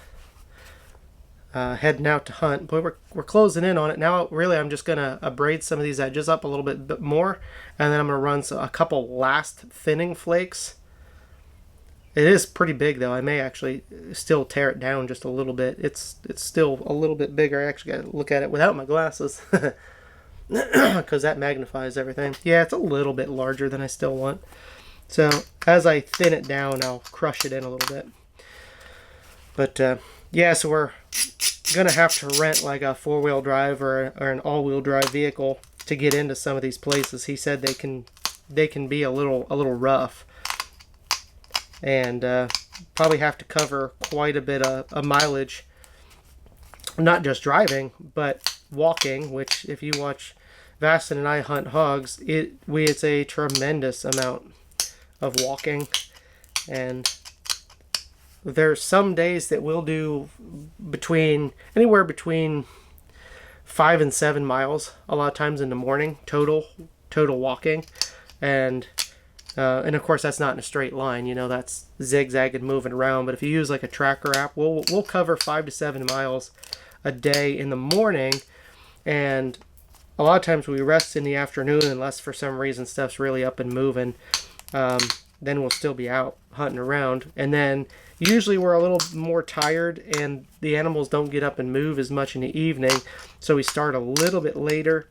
heading out to hunt. But we're closing in on it now. Really, I'm just gonna braid some of these edges up a little bit more, and then I'm gonna run a couple last thinning flakes. It is pretty big though. I may actually still tear it down just a little bit. It's still a little bit bigger. I actually got to look at it without my glasses, because that magnifies everything. Yeah, it's a little bit larger than I still want. So as I thin it down, I'll crush it in a little bit. But yeah, so we're gonna have to rent like a 4-wheel drive or an all-wheel drive vehicle to get into some of these places. He said they can be a little rough, and probably have to cover quite a bit of mileage, not just driving but walking, which if you watch Vastin and I hunt hogs, it's a tremendous amount of walking. And there's some days that we'll do anywhere between 5 and 7 miles a lot of times in the morning, total walking. And of course that's not in a straight line, you know, that's zigzagging, moving around. But if you use like a tracker app, we'll cover 5 to 7 miles a day in the morning, and a lot of times we rest in the afternoon unless for some reason stuff's really up and moving. Then we'll still be out hunting around, and then usually we're a little more tired and the animals don't get up and move as much in the evening, so we start a little bit later,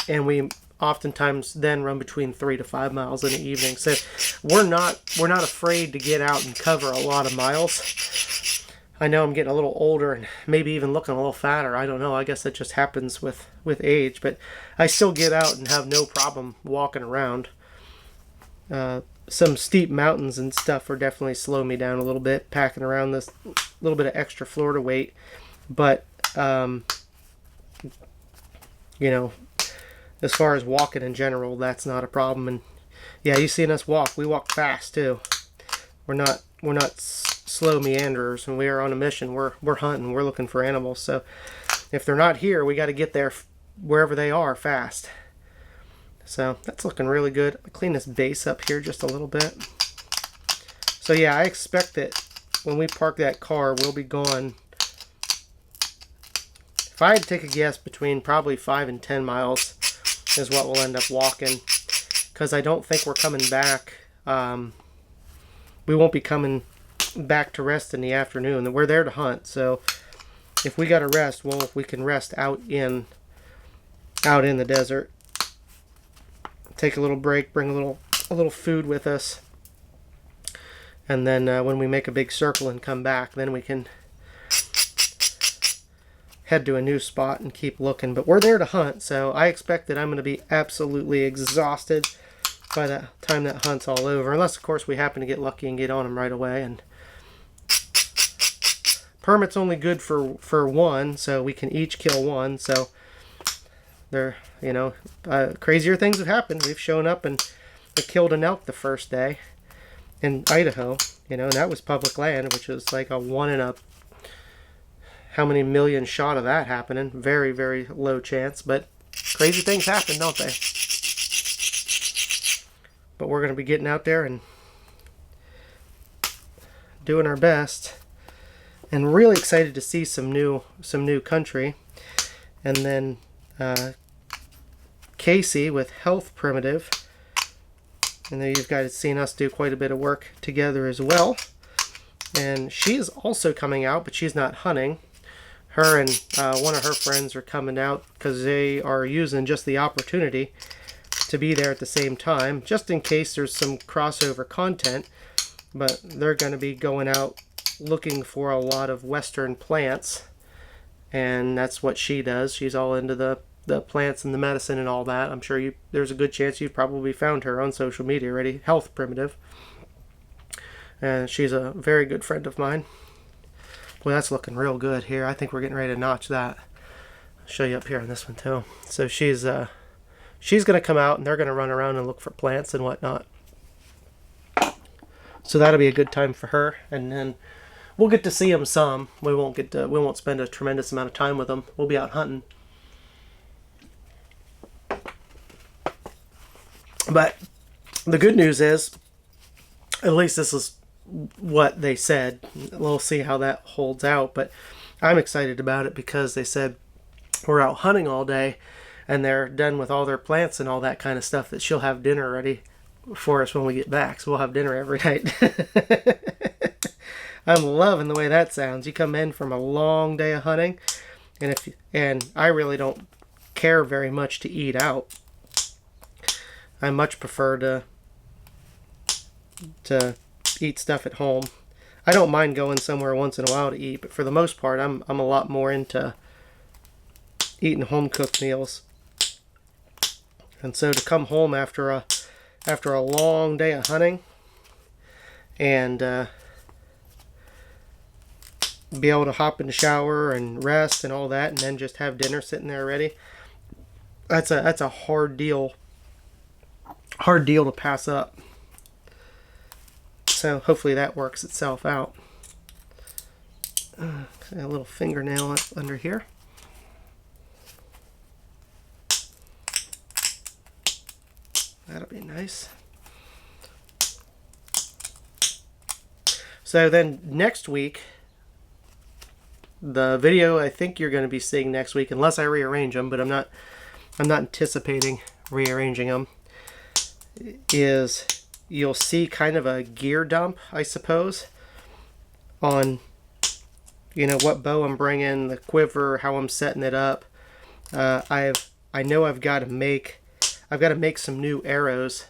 and we oftentimes then run between 3 to 5 miles in the evening. So we're not afraid to get out and cover a lot of miles. I know I'm getting a little older and maybe even looking a little fatter. I don't know. I guess that just happens with age, but I still get out and have no problem walking around. Some steep mountains and stuff are definitely slow me down a little bit, packing around this little bit of extra Florida weight. But, you know, as far as walking in general, that's not a problem. And yeah, you've seen us walk. We walk fast too. We're not slow meanderers, and we are on a mission. We're hunting. We're looking for animals. So if they're not here, we got to get there wherever they are fast. So that's looking really good. I'll clean this base up here just a little bit. So yeah, I expect that when we park that car, we'll be gone. If I had to take a guess, between probably 5 and 10 miles is what we'll end up walking. Because I don't think we're coming back. We won't be coming back to rest in the afternoon. We're there to hunt. So if we got to rest, well, we can rest out in the desert. Take a little break, bring a little food with us, and then when we make a big circle and come back, then we can head to a new spot and keep looking. But we're there to hunt, so I expect that I'm going to be absolutely exhausted by the time that hunt's all over, unless of course we happen to get lucky and get on them right away. And permit's only good for one, so we can each kill one. So there, you know, crazier things have happened. We've shown up and killed an elk the first day in Idaho, you know, and that was public land, which was like a 1 in a how many million shot of that happening. Very, very low chance, but crazy things happen, don't they? But we're going to be getting out there and doing our best, and really excited to see some new country. And then Casey with Health Primitive, and then you guys have seen us do quite a bit of work together as well, and she is also coming out, but she's not hunting. Her and one of her friends are coming out because they are using just the opportunity to be there at the same time, just in case there's some crossover content. But they're going to be going out looking for a lot of Western plants, and that's what she does. She's all into the plants and the medicine and all that. I'm sure there's a good chance you've probably found her on social media already. Health Primitive. And she's a very good friend of mine. Boy, that's looking real good here. I think we're getting ready to notch that. I'll show you up here on this one too. So she's going to come out, and they're going to run around and look for plants and whatnot. So that'll be a good time for her, and then we'll get to see them some. We won't spend a tremendous amount of time with them. We'll be out hunting. But the good news is, at least this is what they said. We'll see how that holds out, but I'm excited about it because they said we're out hunting all day and they're done with all their plants and all that kind of stuff, that she'll have dinner ready for us when we get back. So we'll have dinner every night. I'm loving the way that sounds. You come in from a long day of hunting, and I really don't care very much to eat out. I much prefer to eat stuff at home. I don't mind going somewhere once in a while to eat, but for the most part, I'm a lot more into eating home cooked meals. And so to come home after a long day of hunting and be able to hop in the shower and rest and all that, and then just have dinner sitting there ready, that's a hard deal to pass up. So hopefully that works itself out. A little fingernail under here. That'll be nice. So then next week, the video I think you're going to be seeing next week, unless I rearrange them, but I'm not anticipating rearranging them, is you'll see kind of a gear dump, I suppose, on, you know, what bow I'm bringing, the quiver, how I'm setting it up. I know I've got to make some new arrows,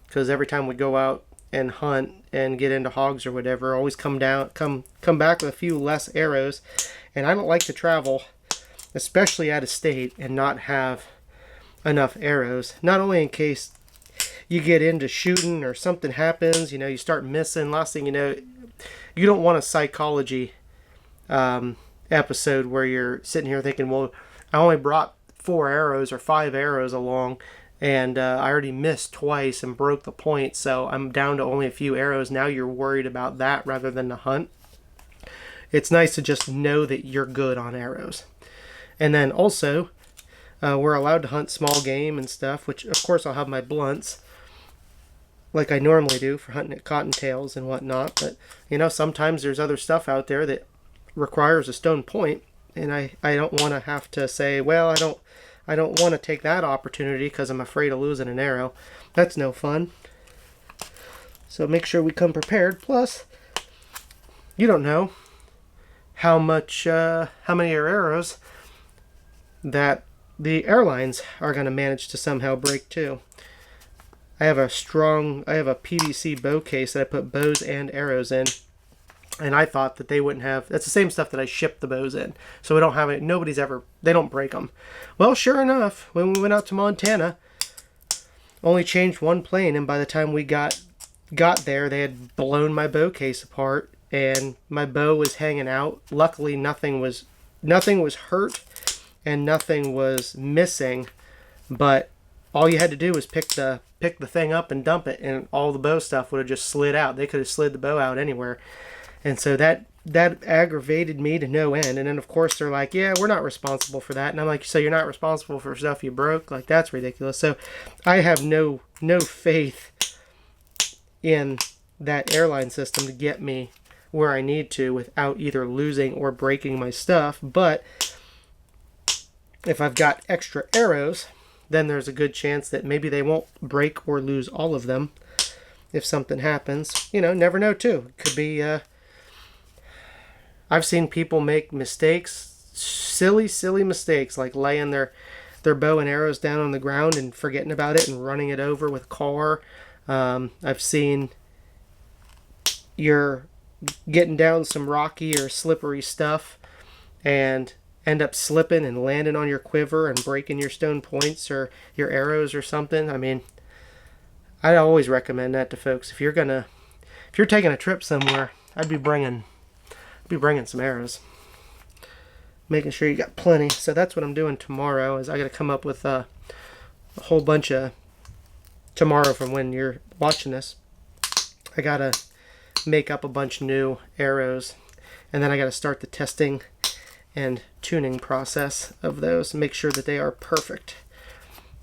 because every time we go out and hunt and get into hogs or whatever, always come back with a few less arrows, and I don't like to travel, especially out of state, and not have enough arrows. Not only in case you get into shooting or something happens, you know, you start missing. Last thing you know, you don't want a psychology episode where you're sitting here thinking, well, I only brought 4 arrows or 5 arrows along, and I already missed twice and broke the point, so I'm down to only a few arrows. Now you're worried about that rather than the hunt. It's nice to just know that you're good on arrows. And then also, we're allowed to hunt small game and stuff, which of course I'll have my blunts like I normally do for hunting at cottontails and whatnot. But you know, sometimes there's other stuff out there that requires a stone point, and I don't want to have to say, well, I don't want to take that opportunity because I'm afraid of losing an arrow. That's no fun. So make sure we come prepared. Plus, you don't know how many arrows that the airlines are going to manage to somehow break too. I have a PVC bow case that I put bows and arrows in, and I thought that they wouldn't have. That's the same stuff that I shipped the bows in, so we don't have it. They don't break them. Well, sure enough, when we went out to Montana, only changed one plane, and by the time we got there, they had blown my bow case apart, and my bow was hanging out. Luckily, nothing was hurt, and nothing was missing, but all you had to do was pick the thing up and dump it, and all the bow stuff would have just slid out. They could have slid the bow out anywhere. And so that aggravated me to no end. And then of course they're like, yeah, we're not responsible for that. And I'm like, so you're not responsible for stuff you broke? Like, that's ridiculous. So I have no faith in that airline system to get me where I need to without either losing or breaking my stuff. But if I've got extra arrows, then there's a good chance that maybe they won't break or lose all of them if something happens. You know, never know too. It could be, I've seen people make mistakes, silly mistakes, like laying their bow and arrows down on the ground and forgetting about it and running it over with a car. I've seen you're getting down some rocky or slippery stuff and end up slipping and landing on your quiver and breaking your stone points or your arrows or something. I mean, I always recommend that to folks. If you're taking a trip somewhere, I'd be bringing some arrows, making sure you got plenty. So that's what I'm doing tomorrow. Is I got to come up with a whole bunch of, tomorrow from when you're watching this, I got to make up a bunch of new arrows, and then I got to start the testing and tuning process of those and make sure that they are perfect.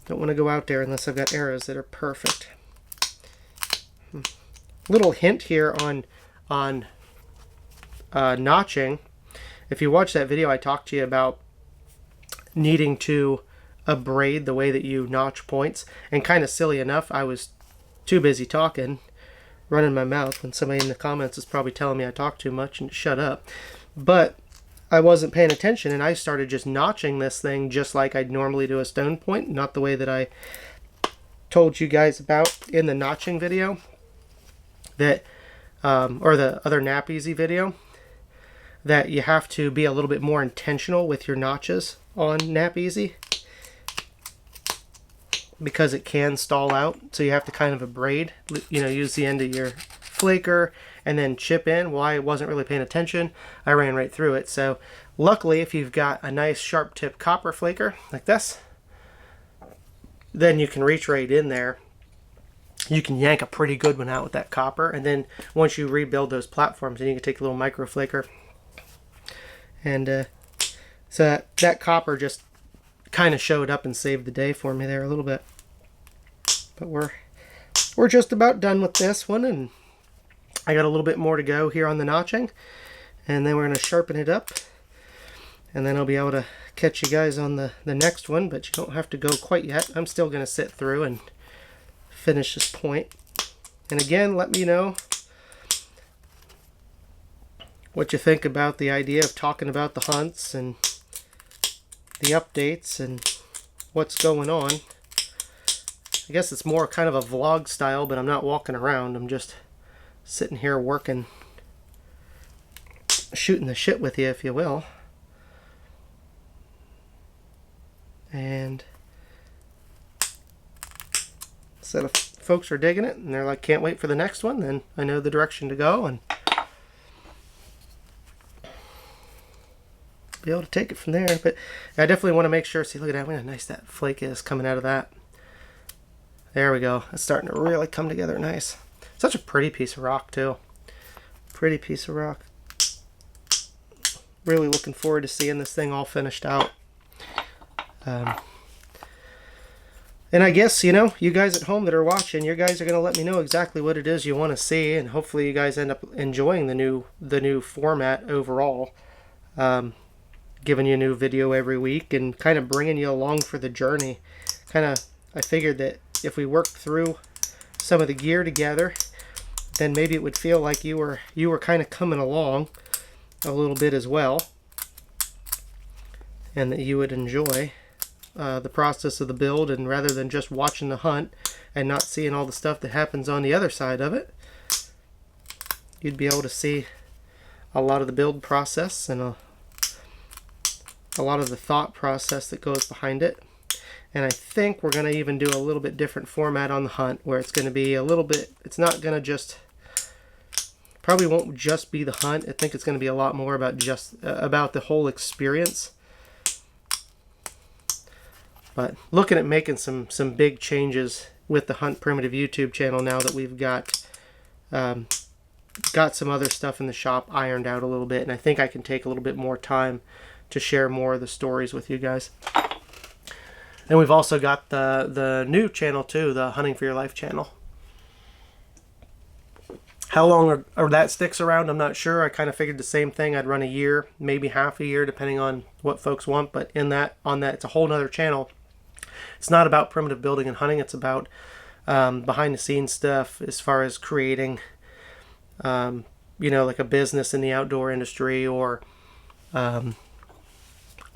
Don't want to go out there unless I've got arrows that are perfect. Little hint here on notching. If you watch that video, I talked to you about needing to abrade the way that you notch points, and kind of silly enough, I was too busy talking, running my mouth, when somebody in the comments is probably telling me I talk too much and shut up. But I wasn't paying attention, and I started just notching this thing just like I'd normally do a stone point, not the way that I told you guys about in the notching video, that or the other KnapEasy video, that you have to be a little bit more intentional with your notches on KnapEasy because it can stall out. So you have to kind of abrade, you know, use the end of your flaker and then chip in. Well, I wasn't really paying attention. I ran right through it. So luckily, if you've got a nice sharp tip copper flaker like this, then you can reach right in there. You can yank a pretty good one out with that copper. And then once you rebuild those platforms, then you can take a little micro flaker. And so that copper just kind of showed up and saved the day for me there a little bit. But we're just about done with this one, and I got a little bit more to go here on the notching, and then we're going to sharpen it up And then I'll be able to catch you guys on the next one, but you don't have to go quite yet. I'm still going to sit through and finish this point. And again, let me know what you think about the idea of talking about the hunts and the updates and what's going on. I guess it's more kind of a vlog style, but I'm not walking around. I'm just sitting here working, shooting the shit with you, if you will. And so if folks are digging it and they're like, can't wait for the next one, then I know the direction to go and be able to take it from there. But I definitely want to make sure, see, look at that, look how nice that flake is coming out of that. There we go. It's starting to really come together nice. Such a pretty piece of rock too. Pretty piece of rock. Really looking forward to seeing this thing all finished out. And I guess, you know, you guys at home that are watching, you guys are going to let me know exactly what it is you want to see, and hopefully you guys end up enjoying the new format overall. Giving you a new video every week and kind of bringing you along for the journey. I figured that if we worked through some of the gear together, then maybe it would feel like you were kind of coming along a little bit as well, and that you would enjoy the process of the build, and rather than just watching the hunt and not seeing all the stuff that happens on the other side of it, you'd be able to see a lot of the build process and a lot of the thought process that goes behind it. And I think we're going to even do a little bit different format on the hunt, where it's going to be a little bit, it's not going to just, probably won't just be the hunt. I think it's going to be a lot more about about the whole experience. But looking at making some big changes with the Hunt Primitive YouTube channel now that we've got some other stuff in the shop ironed out a little bit, and I think I can take a little bit more time to share more of the stories with you guys. And we've also got the new channel too, the Hunting for Your Life channel. How long or that sticks around, I'm not sure. I kind of figured the same thing. I'd run a year, maybe half a year, depending on what folks want. But on that, it's a whole nother channel. It's not about primitive building and hunting. It's about behind the scenes stuff as far as creating, you know, like a business in the outdoor industry, or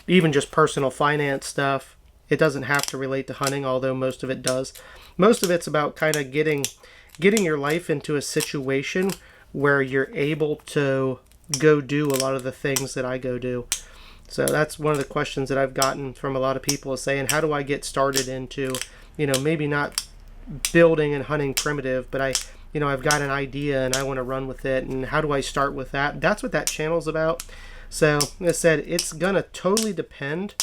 even just personal finance stuff. It doesn't have to relate to hunting, although most of it does. Most of it's about kind of getting your life into a situation where you're able to go do a lot of the things that I go do. So that's one of the questions that I've gotten from a lot of people, is saying, how do I get started into, you know, maybe not building and hunting primitive, but I've got an idea and I want to run with it, and how do I start with that? That's what that channel's about. So as I said, it's gonna totally depend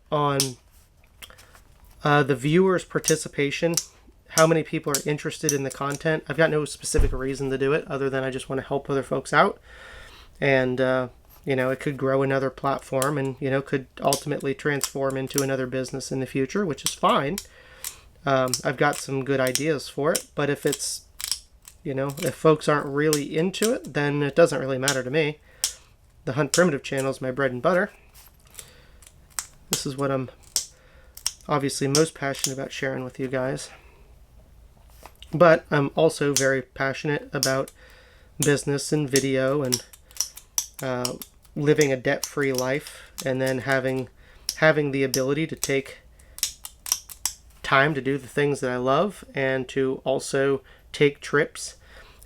on the viewers' participation, how many people are interested in the content. I've got no specific reason to do it other than I just want to help other folks out. And you know, it could grow another platform, and, you know, could ultimately transform into another business in the future, which is fine. I've got some good ideas for it, but if it's, you know, if folks aren't really into it, then it doesn't really matter to me. The Hunt Primitive channel is my bread and butter. This is what I'm obviously most passionate about sharing with you guys. But I'm also very passionate about business and video, and living a debt-free life, and then having the ability to take time to do the things that I love, and to also take trips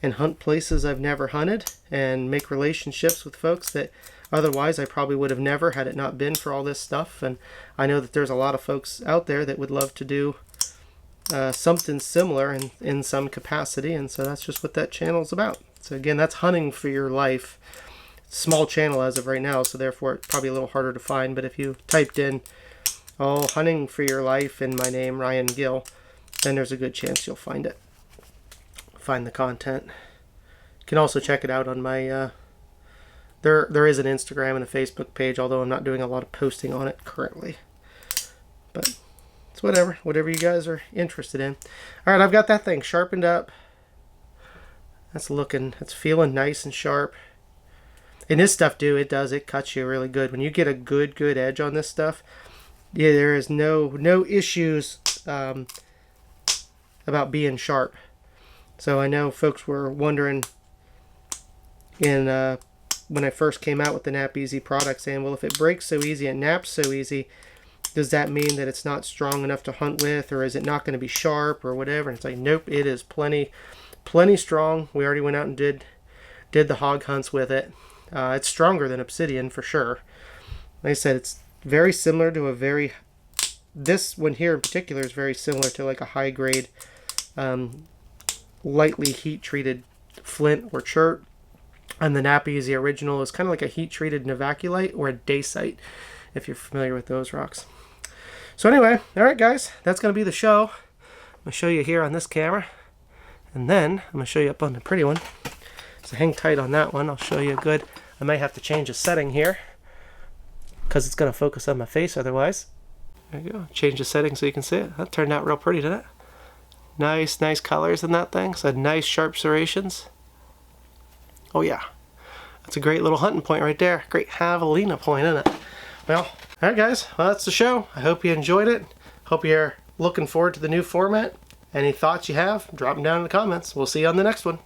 and hunt places I've never hunted, and make relationships with folks that otherwise I probably would have never, had it not been for all this stuff. And I know that there's a lot of folks out there that would love to do something similar in some capacity, and so that's just what that channel's about. So again, that's Hunting for Your Life. Small channel as of right now, so therefore it's probably a little harder to find. But if you typed in, oh, Hunting for Your Life and my name, Ryan Gill, then there's a good chance you'll find it. Find the content. You can also check it out on my there is an Instagram and a Facebook page, although I'm not doing a lot of posting on it currently. But it's whatever you guys are interested in. All right, I've got that thing sharpened up. That's feeling nice and sharp. And this stuff, it cuts you really good. When you get a good edge on this stuff, yeah, there is no issues about being sharp. So I know folks were wondering when I first came out with the KnapEasy product, saying, well, if it breaks so easy and naps so easy, does that mean that it's not strong enough to hunt with, or is it not going to be sharp or whatever? And it's like, nope, it is plenty strong. We already went out and did the hog hunts with it. It's stronger than Obsidian for sure. Like I said, it's very similar to this one here in particular is very similar to like a high grade, lightly heat treated flint or chert. And the KnapEasy original is kind of like a heat treated novaculite or a dacite, if you're familiar with those rocks. So anyway, all right guys, that's going to be the show. I'm going to show you here on this camera, and then I'm going to show you up on the pretty one. So hang tight on that one. I'll show you good. I might have to change a setting here because it's going to focus on my face otherwise. There you go. Change the setting so you can see it. That turned out real pretty, didn't it? Nice colors in that thing. So nice sharp serrations. Oh yeah. That's a great little hunting point right there. Great Javelina point, isn't it? Well, alright guys. Well, that's the show. I hope you enjoyed it. Hope you're looking forward to the new format. Any thoughts you have, drop them down in the comments. We'll see you on the next one.